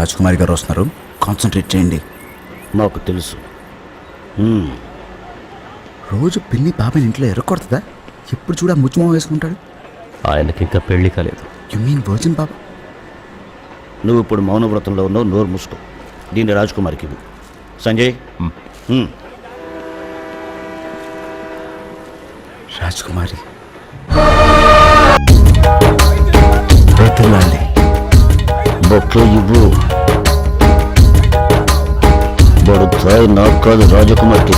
రాజకుమారి గారు వస్తున్నారు, కాన్సన్ట్రేట్ చేయండి. నాకు తెలుసు. రోజు పిన్ని బాబాయ్ ఇంట్లో ఎరగొడుతుందా? ఎప్పుడు చూడ ముచ్చుమో వేసుకుంటాడు. ఆయనకి ఇంకా పెళ్లి కాలేదు. యు మీన్ వర్జిన్ బాబా? నువ్వు ఇప్పుడు మౌనవ్రతంలో ఉన్నావు, నోరు మూసుకో. దీన్ని రాజకుమారికి ఇవ్వు. సంజయ్. రాజకుమారి బొట్లు ఇవ్వు. బడుతాయి నాకు కాదు, రాజకుమారికి.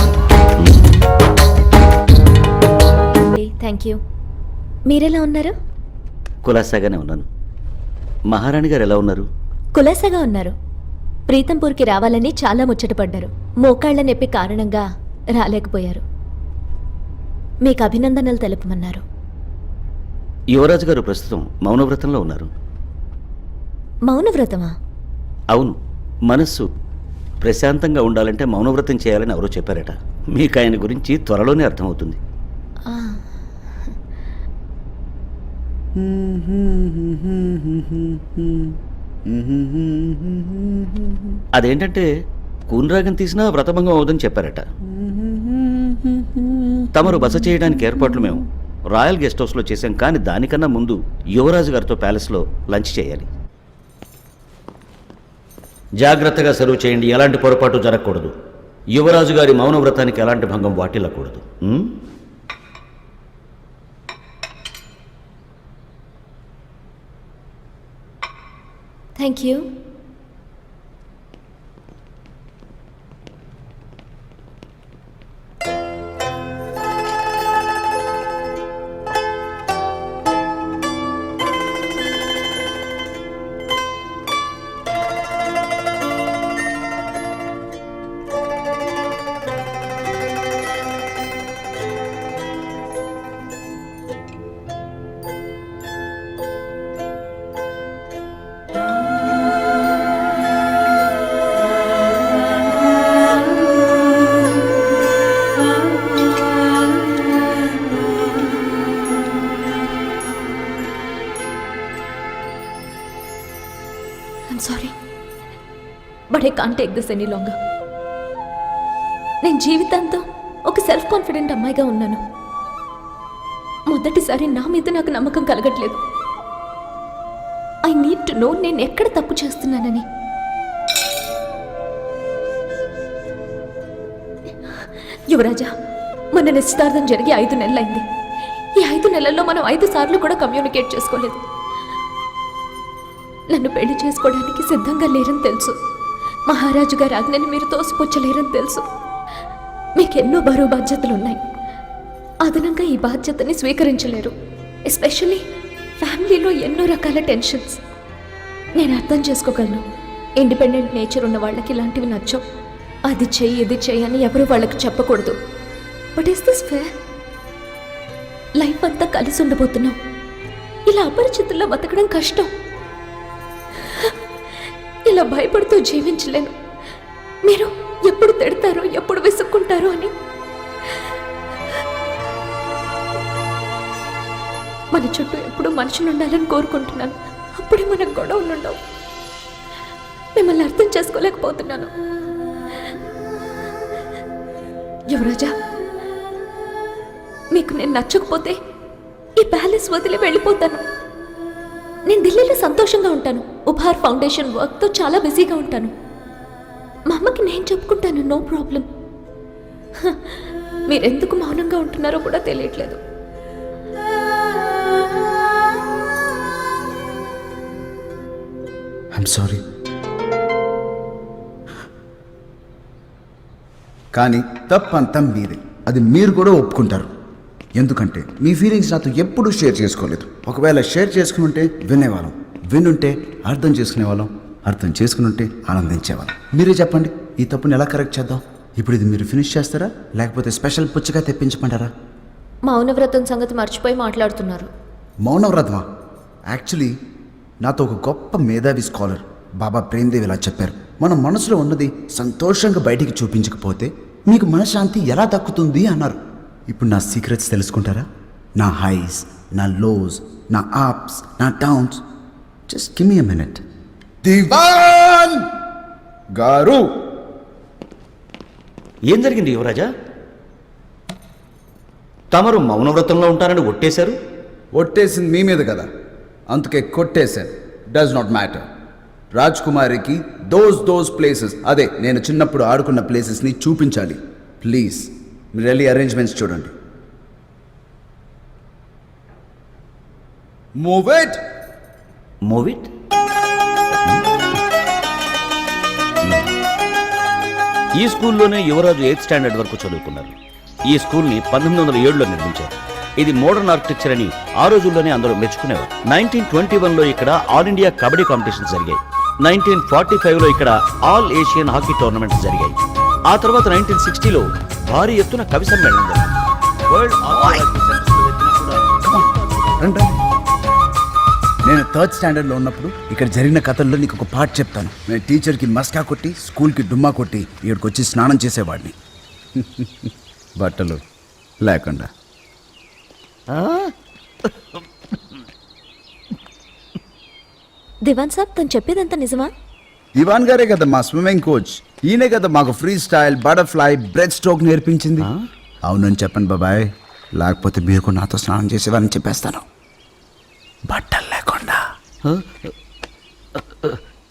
Thank you. మీరెలా ఉన్నారు? కులాసాగానే ఉన్నాను. మహారాణి గారు ఎలా ఉన్నారు? కులాసాగా ఉన్నారు. ప్రీతంపూర్కి రావాలని చాలా ముచ్చటపడ్డారు. మోకాళ్ల నొప్పి కారణంగా రాలేకపోయారు. మీకు అభినందనలు తెలుపమన్నారు. యువరాజు గారు ప్రస్తుతం మౌనవ్రతంలో ఉన్నారు. మౌనవ్రతమా? అవును. మనస్సు ప్రశాంతంగా ఉండాలంటే మౌనవ్రతం చేయాలని ఎవరో చెప్పారట. మీకు ఆయన గురించి త్వరలోనే అర్థమవుతుంది. అదేంటంటే కూన్రాగం తీసినా వ్రతభంగం అవుదని చెప్పారట. తమరు బస చేయడానికి ఏర్పాట్లు మేము రాయల్ గెస్ట్ హౌస్లో చేశాం, కానీ దానికన్నా ముందు యువరాజు గారితో ప్యాలెస్లో లంచ్ చేయాలి. జాగ్రత్తగా సర్వ్ చేయండి, ఎలాంటి పొరపాటు జరగకూడదు. యువరాజు గారి మౌనవ్రతానికి ఎలాంటి భంగం వాటిల్లకూడదు. Thank you. I'm sorry, but I can't take this any longer. నేను జీవితాంతం ఒక సెల్ఫ్ కాన్ఫిడెంట్ అమ్మాయిగా ఉన్నాను. మొదటిసారి నా మీద నాకు నమ్మకం కలగట్లేదు. ఐ నీడ్ టు నో నేను ఎక్కడ తప్పు చేస్తున్నానని. యువరాజా, మన నిశ్చితార్థం జరిగి 5 నెలలైంది. ఈ 5 నెలల్లో మనం 5 సార్లు కూడా కమ్యూనికేట్ చేసుకోలేదు. నన్ను పెళ్లి చేసుకోవడానికి సిద్ధంగా లేరని తెలుసు. మహారాజు గారి ఆజ్ఞని మీరు తోసిపుచ్చలేరని తెలుసు. మీకెన్నో బరువు బాధ్యతలున్నాయి. అదనంగా ఈ బాధ్యతని స్వీకరించలేరు. ఎస్పెషల్లీ ఫ్యామిలీలో ఎన్నో రకాల టెన్షన్స్. నేను అర్థం చేసుకోగలను. ఇండిపెండెంట్ నేచర్ ఉన్న వాళ్ళకి ఇలాంటివి నచ్చవు. అది చెయ్యి ఇది చెయ్యి అని ఎవరు వాళ్ళకి చెప్పకూడదు. But is this fair? Life అంతా కలిసి ఉండబోతున్నాం. ఇలా అపరిచితుల్లో బతకడం కష్టం. ఇలా భయపడుతూ జీవించలేను. మీరు ఎప్పుడు తిడతారో ఎప్పుడు విసుక్కుంటారో అని. మన చుట్టూ ఎప్పుడు మనుషులు ఉండాలని కోరుకుంటున్నాను. అప్పుడే మనకు గొడవలు ఉండవు. మిమ్మల్ని అర్థం చేసుకోలేకపోతున్నాను. యువరాజా, మీకు నేను నచ్చకపోతే ఈ ప్యాలెస్ వదిలి వెళ్ళిపోతాను. నేను ఢిల్లీలో సంతోషంగా ఉంటాను. ఉపహార్ ఫౌండేషన్ వర్క్తో చాలా బిజీగా ఉంటాను. మా అమ్మకి నేను చెప్పుకుంటాను, నో ప్రాబ్లం. మీరెందుకు మౌనంగా ఉంటున్నారో కూడా తెలియట్లేదు. ఐఎమ్ సారీ, కానీ తప్పంతా మీదే. అది మీరు కూడా ఒప్పుకుంటారు. ఎందుకంటే మీ ఫీలింగ్స్ నాతో ఎప్పుడూ షేర్ చేసుకోలేదు. ఒకవేళ షేర్ చేసుకుని ఉంటే వినేవాళ్ళం, వినుంటే అర్థం చేసుకునేవాళ్ళం, అర్థం చేసుకుని ఉంటే ఆనందించేవాళ్ళం. మీరే చెప్పండి, ఈ తప్పుని ఎలా కరెక్ట్ చేద్దాం? ఇప్పుడు ఇది మీరు ఫినిష్ చేస్తారా, లేకపోతే స్పెషల్ పుచ్చగా తెప్పించమంటారా? మౌనవ్రతం సంగతి మర్చిపోయి మాట్లాడుతున్నారు. మౌనవ్రతమా? యాక్చువల్లీ నాతో ఒక గొప్ప మేధావి స్కాలర్ బాబా ప్రేమ్దేవ్ ఇలా చెప్పారు. మన మనసులో ఉన్నది సంతోషంగా బయటికి చూపించకపోతే మీకు మనశ్శాంతి ఎలా దక్కుతుంది అన్నారు. ఇప్పుడు నా సీక్రెట్స్ తెలుసుకుంటారా? నా హైస్, నా లోస్, నా అప్స్, నా downs. Just give me a minute. దివాన్! గారు ఏం జరిగింది యువరాజా? తమరు మౌనవ్రతంలో ఉంటారని ఒట్టేశారు. ఒట్టేసింది మీ మీద కదా, అందుకే కొట్టేశాను. Does not matter. రాజ్ కుమారికి దోస్ ప్లేసెస్, అదే నేను చిన్నప్పుడు ఆడుకున్న ప్లేసెస్ని చూపించాలి. ప్లీజ్ మీరు వెళ్ళి అరేంజ్మెంట్స్ చూడండి. Move it. మూవిట్. ఈ స్కూల్లోనే యువరాజు 8th స్టాండర్డ్ వరకు చదువుకున్నారు. ఈ స్కూల్ని 1907లో నిర్మించారు. ఇది మోడర్న్ ఆర్కిటెక్చర్ అని ఆ రోజుల్లోనే అందరూ మెచ్చుకునేవారు. 1921లో ఇక్కడ ఆల్ ఇండియా కబడ్డీ కాంపిటీషన్స్ జరిగాయి. 1945లో ఇక్కడ ఆల్ ఏషియన్ హాకీ టోర్నమెంట్స్ జరిగాయి. ఆ తర్వాత 1960లో భారీ ఎత్తున కవి సమ్మేళనం జరిగింది. వరల్డ్ ఆర్థోగ్రఫీ సెంటర్స్లో వెతికినా కూడా రండి. నేను 3rd స్టాండర్డ్లో ఉన్నప్పుడు ఇక్కడ జరిగిన కథల్లో నీకు ఒక పాట చెప్తాను. నేను టీచర్కి మస్కా కొట్టి, స్కూల్కి డుమ్మా కొట్టి, ఇక్కడికి వచ్చి స్నానం చేసేవాడిని. బట్టలు లేకుండా. దివాన్ సాబ్ తను చెప్పేదంతా నిజమా? దివాన్ గారే కదా మా స్విమ్మింగ్ కోచ్. ఈయనే కదా మాకు free style, butterfly, bread stroke నేర్పించింది. అవునని చెప్పండి బాబాయ్, లేకపోతే మీరు కూడా నాతో స్నానం చేసేవారని చెప్పేస్తాను. బట్టలు లేకుండా.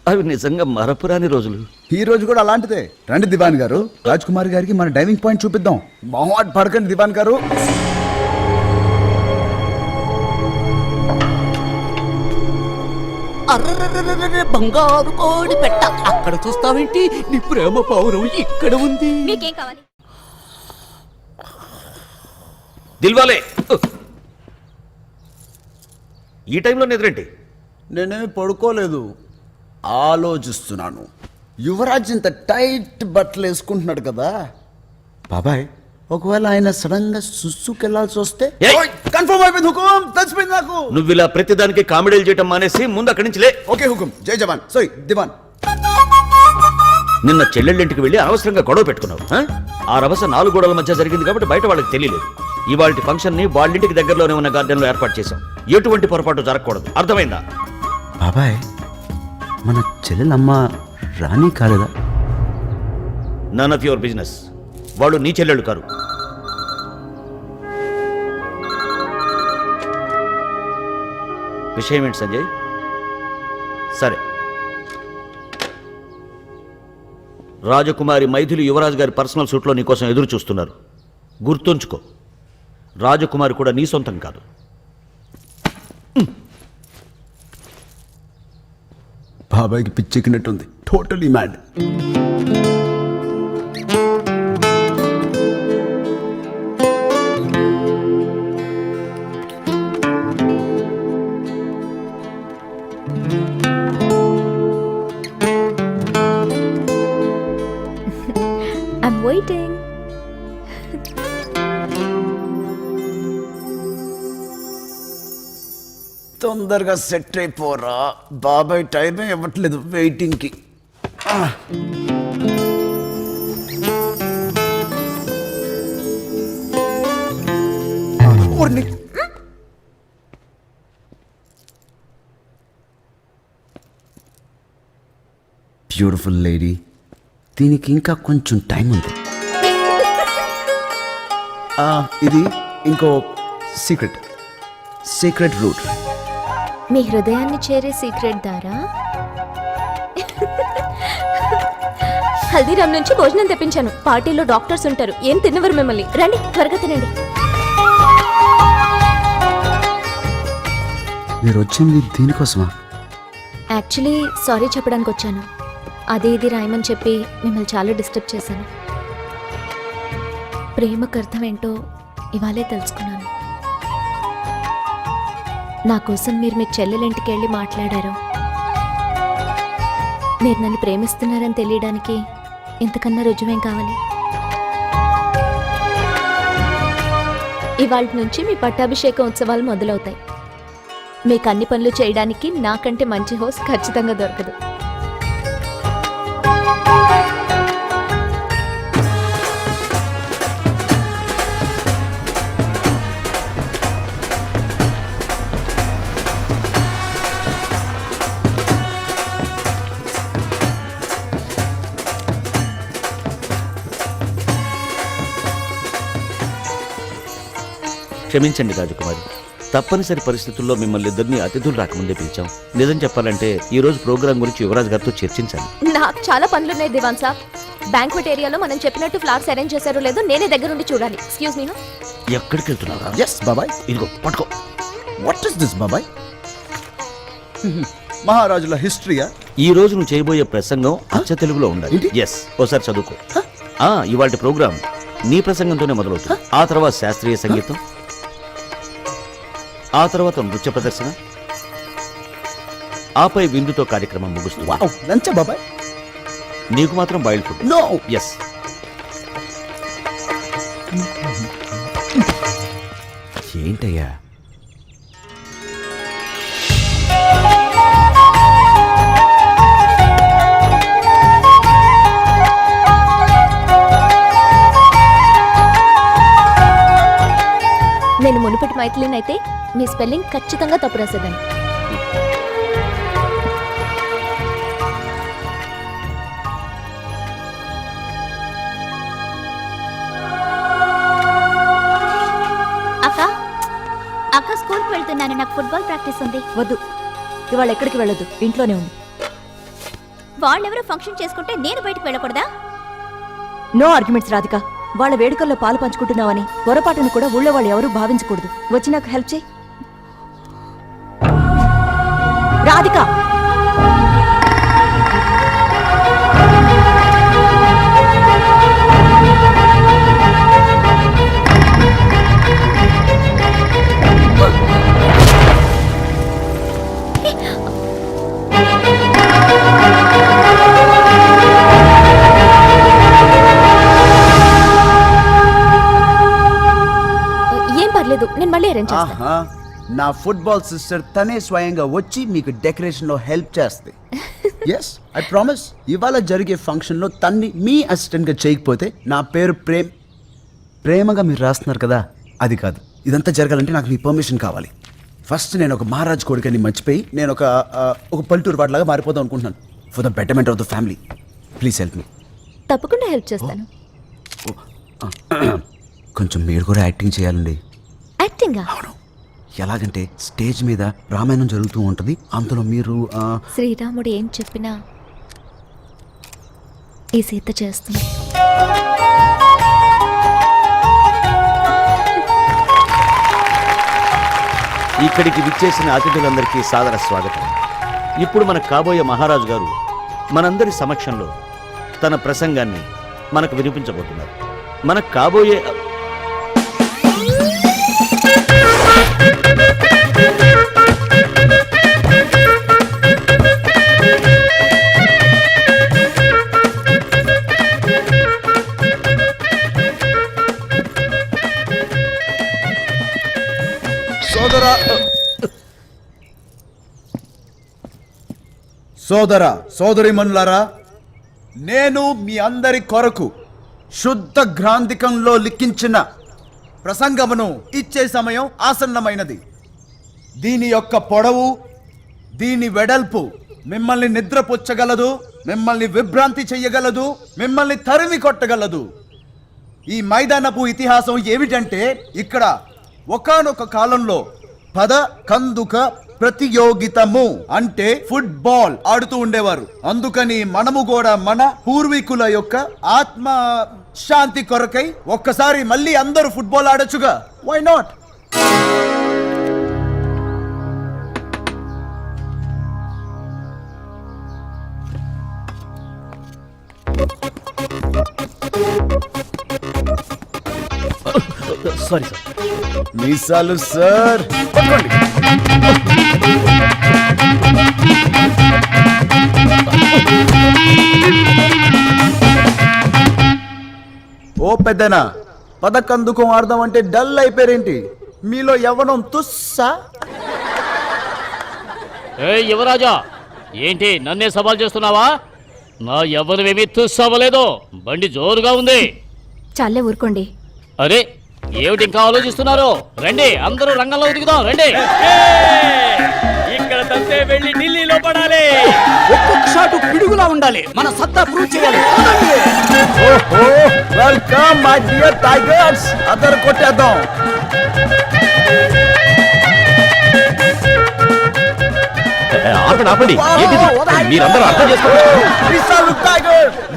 అవి నిజంగా మరపురాని రోజులు. ఈ రోజు కూడా అలాంటిదే. రండి దివాన్ గారు, రాజ్ కుమార్ గారికి మన డైవింగ్ పాయింట్ చూపిద్దాం. మొహమాట పడకండి దివాన్ గారు. అర్రర్రర్రర్ర బంగారు కోడి పెట్ట, అక్కడ చూస్తావేంటి? నీ ప్రేమ పౌరం ఇక్కడ ఉంది. మీకేం కావాలి? దిల్వాలే, ఈ టైంలో నిద్రేంటి? నేనేమి పడుకోలేదు, ఆలోచిస్తున్నాను. యువరాజ్ ఇంత టైట్ బట్టలు వేసుకుంటున్నాడు కదా బాబాయ్, ఒకవేళ ఆయన సడన్ గా సుస్సుకెళ్లాల్సి వస్తే? ఏయ్! కన్ఫర్మ్ అయిపోయింది హుకుం, తెలిసిపోయింది నాకు. నువ్వు ఇలా ప్రతిదానికి కామెడీలు చేయటం మానేసి ముందు అక్కడి నుంచి లే. ఓకే హుకుం. జై జవాన్. సారీ దివాన్. నిన్న చెల్లెళ్ళింటికి వెళ్ళి అనవసరంగా గొడవ పెట్టుకున్నావు. ఆ రభస 4 గోడల మధ్య జరిగింది కాబట్టి బయట వాళ్ళకి తెలియలేదు. ఇవాళ ఫంక్షన్ ని వాళ్ళింటికి దగ్గరలోనే ఉన్న గార్డెన్ లో ఏర్పాటు చేశాం. ఎటువంటి పొరపాటు జరగకూడదు, అర్థమైందా? బాబాయ్, మన చెల్లెలమ్మ రాణి కాలేదా? None of your business. వాళ్ళు నీ చెల్లెళ్ళు కారు. విషయం ఏంటి సంజయ్? సరే, రాజకుమారి మైథిలి యువరాజు గారి పర్సనల్ సూట్లో నీకోసం ఎదురు చూస్తున్నారు. గుర్తుంచుకో, రాజకుమారి కూడా నీ సొంతం కాదు. బాబాయ్కి పిచ్చెక్కినట్టుంది. Totally mad. I'm waiting. తొందరగా సెట్ అయిపోరా బాబాయ్, టైమే ఇవ్వట్లేదు వెయిటింగ్కి. బ్యూటిఫుల్ లేడీ, దీనికి ఇంకా కొంచెం టైం ఉంది. ఇది ఇంకో సీక్రెట్ రూట్. మీ హృదయాన్ని చేరే సీక్రెట్ దారా? హల్దీరామ్ నుంచి భోజనం తెప్పించాను. పార్టీలో డాక్టర్స్ ఉంటారు, ఏం తిన్నవారు మిమ్మల్ని. రండి, త్వరగా తినండి. మీరు వచ్చింది దీనికోసమా? యాక్చువల్లీ సారీ చెప్పడానికి వచ్చాను. అది ఇది రాయమని చెప్పి మిమ్మల్ని చాలా డిస్టర్బ్ చేశాను. ప్రేమకు అర్థం ఏంటో ఇవాళే తెలుసుకున్నాను. నా కోసం మీరు మీ చెల్లెలింటికి వెళ్ళి మాట్లాడారు. మీరు నన్ను ప్రేమిస్తున్నారని తెలియడానికి ఇంతకన్నా రుజువేం కావాలి? ఇవాళ నుంచి మీ పట్టాభిషేకం ఉత్సవాలు మొదలవుతాయి. మీకు అన్ని పనులు చేయడానికి నాకంటే మంచి హోస్ట్ ఖచ్చితంగా దొరకదు. క్షమించండి రాజకుమారి, తప్పనిసరి పరిస్థితుల్లో మిమ్మల్ని ఇద్దరిని అతిథులు రాకముందే పిలిచాం. నిజం చెప్పాలంటే ఈ రోజు ప్రోగ్రాం గురించి యువరాజ్ గారితో చర్చించాలి. నాకు చాలా పనులున్నాయి దివాన్ సాబ్. బ్యాంక్వెట్ ఏరియాలో మనం చెప్పినట్టు ఫ్లవర్స్ అరేంజ్ చేశారో లేదో నేనే దగ్గరుండి చూడాలి. Excuse me. ఎక్కడికి వెళ్తున్నారా? ఎస్ బాబాయ్. ఇదిగో పట్టుకో. వాట్ ఇస్ దిస్ బాబాయ్? మహారాజుల హిస్టరీయా? ఈ రోజు నువ్వు చేయబోయే ప్రసంగం అచ్చ తెలుగులో ఉండాలి. ఏంటి? ఎస్, ఓసారి చదువుకో. ఇవాళ ప్రోగ్రాం నీ ప్రసంగంతోనే మొదలవుతుంది. ఆ తర్వాత శాస్త్రీయ సంగీతం, ఆ తర్వాత నృత్య ప్రదర్శన, ఆపై విందుతో కార్యక్రమం ముగుస్తుంది. వావ్, లంచా బాబాయ్? నీకు మాత్రం బాయిల్డ్ ఫుడ్. నో. ఎస్. ఏంటయ్యా? నేను మునుపటి మైథిలిన్ అయితే మీ స్పెల్లింగ్ ఖచ్చితంగా తప్పు రాసేదాన్ని. అక్క స్కూల్కి వెళ్తున్నాను, నాకు ఫుట్బాల్ ప్రాక్టీస్ ఉంది. వద్దు, ఇవాళ ఎక్కడికి వెళ్ళదు, ఇంట్లోనే ఉంది. వాళ్ళెవరో ఫంక్షన్ చేసుకుంటే నేను బయటకు వెళ్ళకూడదా? No arguments Radhika. వాళ్ళ వేడుకల్లో పాలు పంచుకుంటున్నావని పొరపాటును కూడా ఊళ్ళో వాళ్ళు ఎవరూ భావించకూడదు. వచ్చి నాకు హెల్ప్ చేయి రాధిక. ఏం పర్లేదు, నేను మళ్ళీ అరేంజ్ చేస్తాను. ఆహా, నా ఫుట్బాల్ సిస్టర్ తనే స్వయంగా వచ్చి మీకు డెకరేషన్ లో హెల్ప్ చేస్తే. Yes, I promise. ఇవాళ జరిగే ఫంక్షన్ లో తన్ని మీ అసిస్టెంట్ గా చేయకపోతే నా పేరు ప్రేమగా మీరు రాస్తున్నారు కదా, అది కాదు. ఇదంతా జరగాలంటే నాకు మీ పర్మిషన్ కావాలి. ఫస్ట్ నేను ఒక మహారాజ్ కొడుకని మర్చిపోయి నేను ఒక పల్లెటూరు వాటిలాగా మారిపోదాం అనుకుంటున్నాను. For the betterment of the family, please help me. తప్పకుండా హెల్ప్ చేస్తాను. కొంచెం మీరు కూడా యాక్టింగ్ చేయాలండి. యాక్టింగా? అవును. ఎలాగంటే స్టేజ్ మీద రామాయణం జరుగుతూ ఉంటుంది, అంతలో మీరు శ్రీరాముడు ఏం చెప్పినా ఈ సీత చేస్తుంది. ఇక్కడికి విచ్చేసిన అతిథులందరికీ సాదర స్వాగతం. ఇప్పుడు మనకు కాబోయే మహారాజు గారు మనందరి సమక్షంలో తన ప్రసంగాన్ని మనకు వినిపించబోతున్నారు. మనకు కాబోయే సోదరిమణులారా, నేను మీ అందరి కొరకు శుద్ధ గ్రాంధికంలో లిఖించిన ప్రసంగమును ఇచ్చే సమయం ఆసన్నమైనది. దీని యొక్క పొడవు, దీని వెడల్పు మిమ్మల్ని నిద్రపుచ్చగలదు, మిమ్మల్ని విభ్రాంతి చెయ్యగలదు, మిమ్మల్ని తరిమి కొట్టగలదు. ఈ మైదానపు ఇతిహాసం ఏమిటంటే, ఇక్కడ ఒకానొక కాలంలో పద కందుక ప్రతియోగితము అంటే ఫుట్బాల్ ఆడుతూ ఉండేవారు. అందుకని మనము కూడా మన పూర్వీకుల యొక్క ఆత్మ శాంతి కొరకై ఒక్కసారి మళ్ళీ అందరూ ఫుట్బాల్ ఆడొచ్చుగా. Why not? Sorry sir. మీసాలు సార్, పట్టుకోండి. ఓ పెద్దనా, పదకందుకం ఆడదాం అంటే డల్ అయిపోయారేంటి? మీలో యవ్వనం తుస్సా? యువరాజా, ఏంటి నన్నే సవాల్ చేస్తున్నావా? నా ఎవరివేమీ తుస్సవ్వలేదు, బండి జోరుగా ఉంది. చాలే ఊరుకోండి. అరే ఏమిటి ఇంకా ఆలోచిస్తున్నారు? రండి, అందరూ రంగంలో దిగుదాం. రండి. ఇక్కడ తంతే వెళ్ళి ఢిల్లీలో పడాలి. ఒక్కొక్క షాటు పిడుగులా ఉండాలి. మన సత్తా ప్రూవ్ చేయాలి. Welcome my dear tigers. Other కొట్టేద్దాం. ఆపండి ఆపండి ఏంటిది? మీరందరూ అర్థం చేసుకోండి.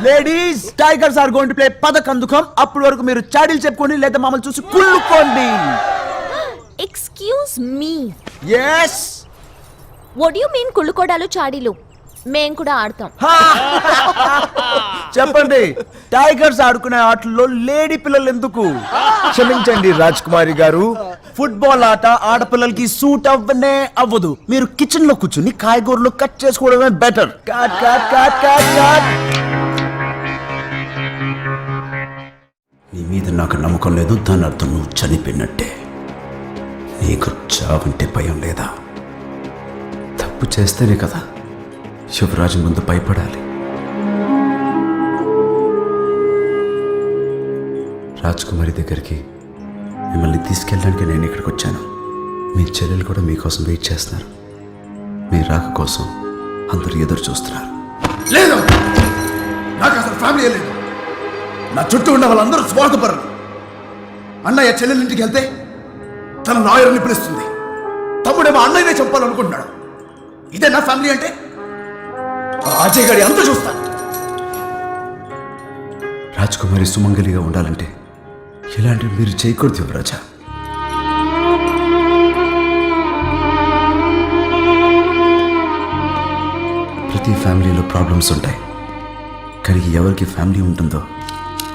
Ladies tigers are going to play పదకందుకం. అప్పటి వరకు మీరు చాడీలు చెప్పుకోండి లేదా మమ్మల్ని చూసి కుళ్ళుకోండి. Excuse me, yes what you mean కుళ్ళుకోడాలు చాడీలు? మేం కూడా ఆడతాం. చెప్పండి, టైగర్స్ ఆడుకునే ఆటల్లో లేడీ పిల్లలు ఎందుకు? క్షమించండి రాజ్ కుమారి గారు, ఫుట్బాల్ ఆట ఆడపిల్లలకి సూట్ అవ్వనే అవ్వదు. మీరు కిచెన్ లో కూర్చుని కాయగూరలు కట్ చేసుకోవడమే better. Cut cut cut cut cut. నీ మీద నాకు నమ్మకం లేదు, దాని అర్థం నువ్వు చనిపోయినట్టే. నీకు చావంటే భయం లేదా? తప్పు చేస్తేనే కదా శివరాజు ముందు భయపడాలి. రాజ్కుమారి దగ్గరికి మిమ్మల్ని తీసుకెళ్ళడానికి నేను ఇక్కడికి వచ్చాను. మీ చెల్లెలు కూడా మీకోసం వెయిట్ చేస్తున్నారు. మీ రాక కోసం అందరూ ఎదురు చూస్తున్నారు. లేదు, నాకు అసలు ఫ్యామిలీ లేదు. నా చుట్టూ ఉన్న వాళ్ళందరూ స్వార్థపరులు. అన్నయ్య చెల్లెలింటికి వెళ్తే తన లాయర్ని పిలుస్తుంది, తమ్ముడేమో అన్నయ్యనే చంపాలనుకుంటున్నాడు. ఇదే నా ఫ్యామిలీ అంటే? అజయ్ గారి అంత చూస్తాను. రాజ్కుమారి సుమంగలిగా ఉండాలంటే ఇలాంటివి మీరు చేయకూడదు యువరాజా. ప్రతి ఫ్యామిలీలో ప్రాబ్లమ్స్ ఉంటాయి, కానీ ఎవరికి ఫ్యామిలీ ఉంటుందో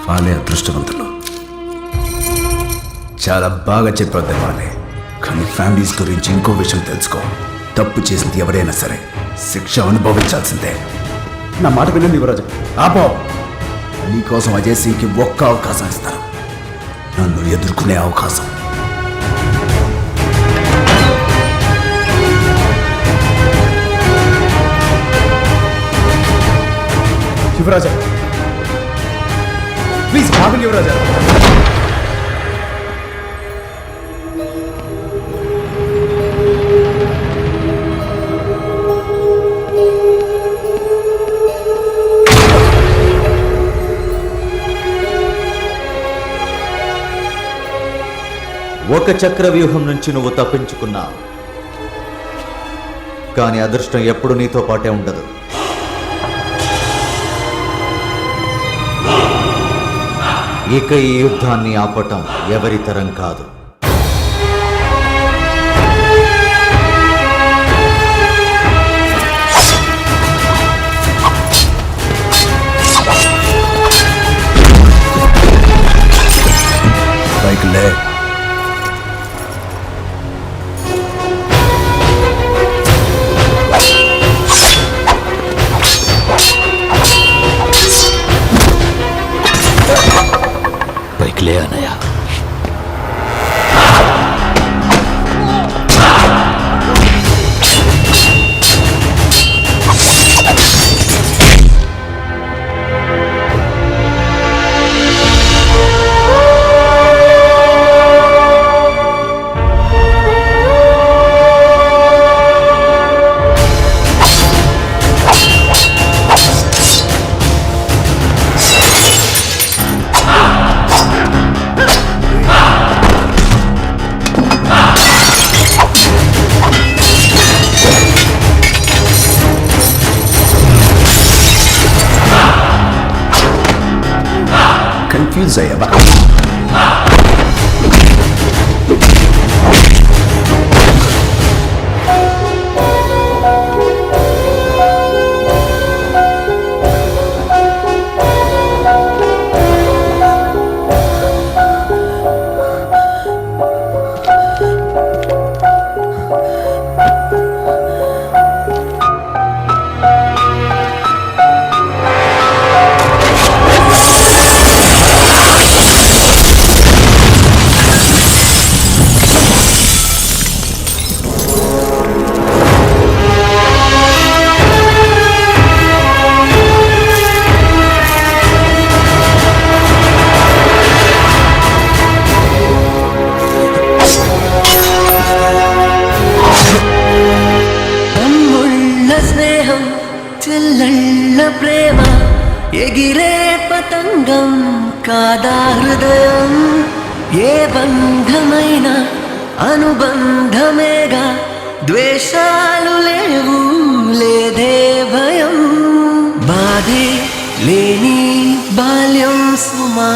వాళ్ళే అదృష్టవంతులు. చాలా బాగా చెప్పొద్దు వాళ్ళే, కానీ ఫ్యామిలీస్ గురించి ఇంకో విషయం తెలుసుకో. తప్పు చేసింది ఎవరైనా సరే శిక్ష అనుభవించాల్సిందే. నా మాట వినండి యువరాజా. ఆపో, నీకోసం అజయ్ సింగ్కి ఒక్క అవకాశం ఇస్తాను, నన్ను ఎదుర్కొనే అవకాశం. యువరాజా ప్లీజ్ ఆగండి యువరాజా. ఒక చక్ర వ్యూహం నుంచి నువ్వు తప్పించుకున్నా, కానీ అదృష్టం ఎప్పుడు నీతో పాటే ఉండదు. ఇక ఈ యుద్ధాన్ని ఆపటం ఎవరి తరం కాదు. లే లే అన్నయ్య. కన్ఫ్యూజ్ అయ్యావా? ఎగిరే పతంగం కాదా హృదయం, ఏ బంధమైన అనుబంధమేగా ద్వేషాలు లేవు లేదే భయం బాధే లేని బాల్యం సుమా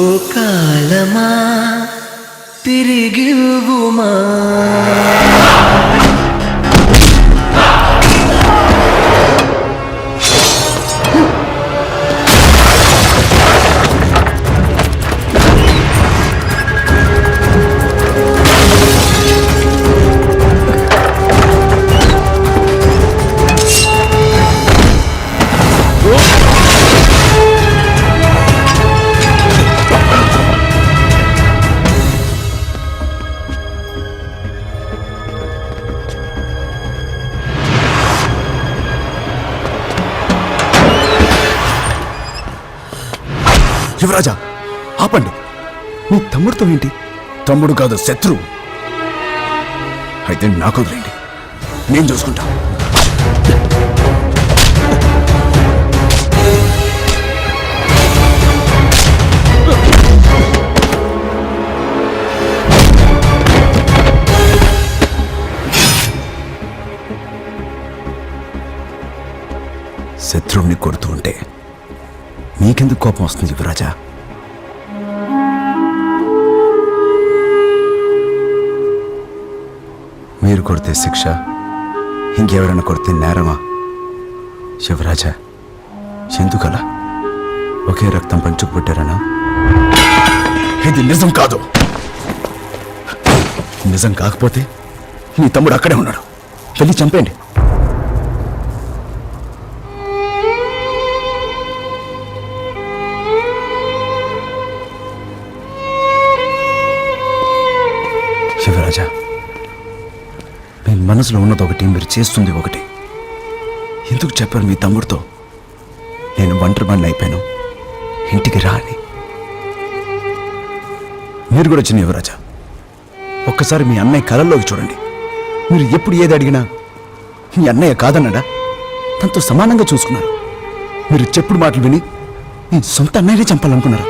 ఓ కాలమా తిరిగివ్వుమా యువరాజా ఆపండి. మీ తమ్ముడితో ఏంటి? తమ్ముడు కాదు, శత్రువు. అయితే నాకు వదిలేండి, నేను చూసుకుంటా. శత్రువుని కొడుతూ ఉంటే మీకెందుకు కోపం వస్తుంది యువరాజా? మీరు కొడితే శిక్ష, ఇంకెవరైనా కొడితే నేరమా? యువరాజా, ఎందుకలా? ఒకే రక్తం పంచుకు పుట్టారనా? ఇది నిజం కాదు. నిజం కాకపోతే మీ తమ్ముడు అక్కడే ఉన్నాడు, వెళ్ళి చంపేయండి. శివరాజా, మీ మనసులో ఉన్నది ఒకటి, మీరు చేస్తుంది ఒకటి. ఎందుకు చెప్పారు మీ తమ్ముడితో నేను ఒంటరి బండి అయిపోయాను, ఇంటికి రా అని? మీరు కూడా చిన్న యువరాజా, ఒక్కసారి మీ అన్నయ్య కళల్లోకి చూడండి. మీరు ఎప్పుడు ఏది అడిగినా మీ అన్నయ్య కాదన్నాడా? తనతో సమానంగా చూసుకున్నారు. మీరు చెప్పుడు మాటలు విని మీ సొంత అన్నయ్యనే చంపాలనుకున్నారు.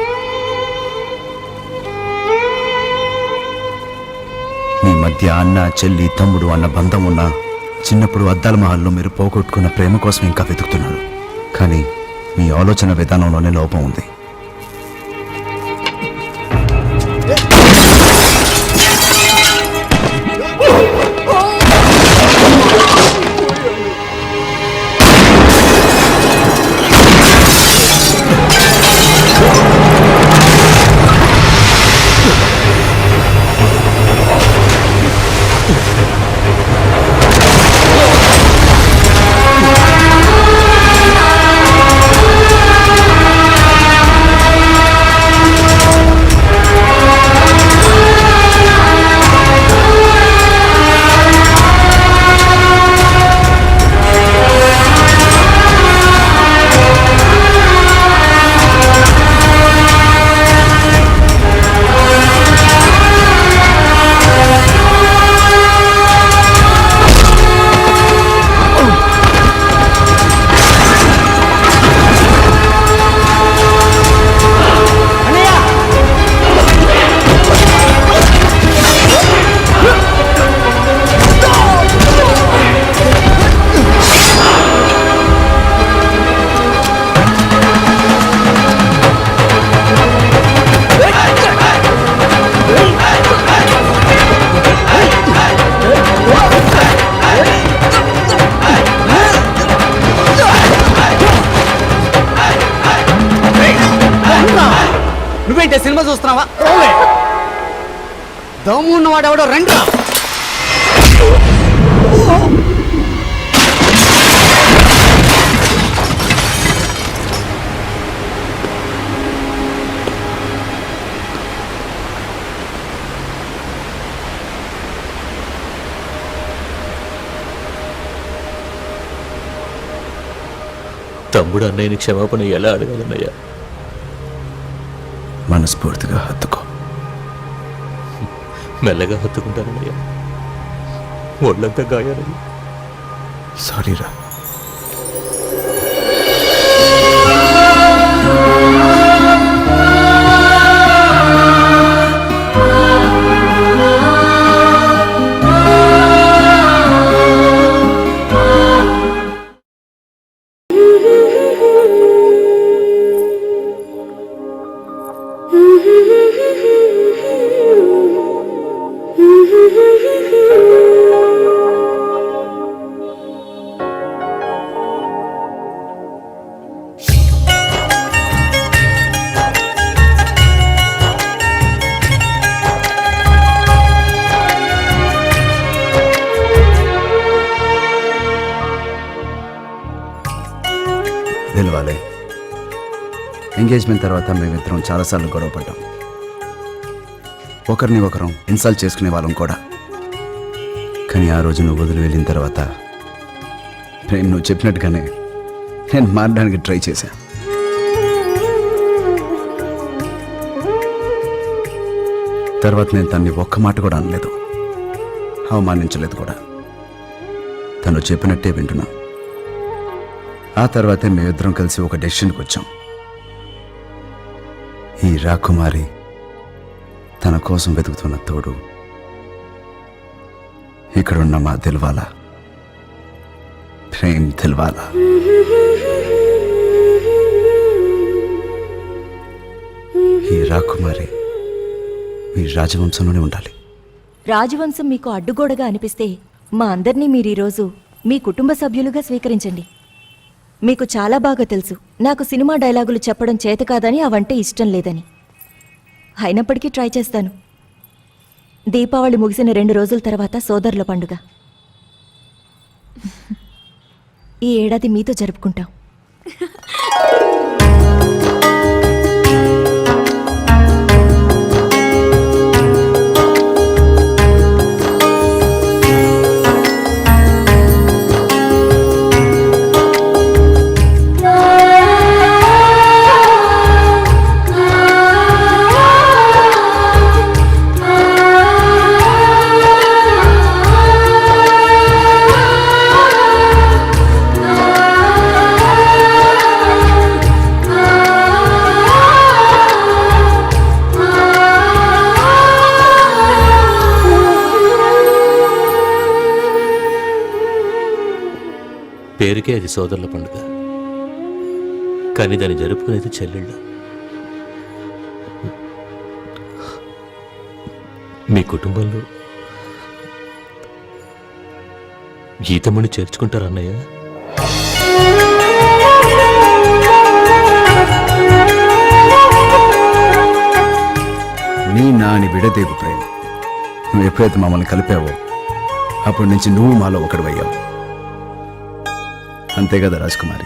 మీ మధ్య అన్న, చెల్లి, తమ్ముడు అన్న బంధం ఉన్నా చిన్నప్పుడు అద్దాల మహల్లో మీరు పోగొట్టుకున్న ప్రేమ కోసం ఇంకా వెతుకుతున్నారు. కానీ మీ ఆలోచన విధానంలోనే లోపం ఉంది. నువ్వేంటే సినిమా చూస్తున్నావా? దమ్ము ఉన్నవాడు ఎవడో రండి. తమ్ముడు అన్నయ్యని క్షమాపణ ఎలా అడగాలన్నయ్యా? మనస్ఫూర్తిగా హత్తుకో. మెల్లగా హత్తుకుంటానన్నయ్యా, ఒళ్ళంతా గాయాలని. సారీరా. దిల్వాలే ఎంగేజ్మెంట్ తర్వాత మేమిద్దరం చాలాసార్లు గొడవ పడ్డాం. ఒకరిని ఒకరం ఇన్సల్ట్ చేసుకునే వాళ్ళం కూడా. కానీ ఆ రోజు నువ్వు వదిలి వెళ్ళిన తర్వాత ప్రేమ్, నువ్వు చెప్పినట్టుగానే నేను మారడానికి ట్రై చేశా. తర్వాత నేను తన్ని ఒక్క మాట కూడా అనలేదు, అవమానించలేదు కూడా. తను చెప్పినట్టే వింటున్నా. ఆ తర్వాతే మేమిద్దరం కలిసి ఒక డెసిషన్కి వచ్చాం. ఈ రాకుమారి తన కోసం వెతుకుతున్న తోడు ఇక్కడున్న మా దిల్వాలా, ప్రేమ్ దిల్వాలా. ఈ రాకుమారి మీ రాజవంశంలోనే ఉండాలి. రాజవంశం మీకు అడ్డుగోడగా అనిపిస్తే మా అందరినీ మీరు ఈరోజు మీ కుటుంబ సభ్యులుగా స్వీకరించండి. మీకు చాలా బాగా తెలుసు నాకు సినిమా డైలాగులు చెప్పడం చేత కాదని, అవంటే ఇష్టం లేదని. అయినప్పటికీ ట్రై చేస్తాను. దీపావళి ముగిసిన 2 రోజుల తర్వాత సోదరుల పండుగ ఈ ఏడాది మీతో జరుపుకుంటాం. పేరుకే అది సోదరుల పండుగ, కానీ దాన్ని జరుపుకునేది చెల్లెళ్ళు. మీ కుటుంబంలో గీతమ్మని చేర్చుకుంటారు అన్నయ్య? నీ నాని విడదేవు ప్రేమ్. నువ్వు ఎప్పుడైతే మమ్మల్ని కలిపావో అప్పటి నుంచి నువ్వు మాలో ఒకడు అయ్యావు. అంతే కదా రాజకుమారి.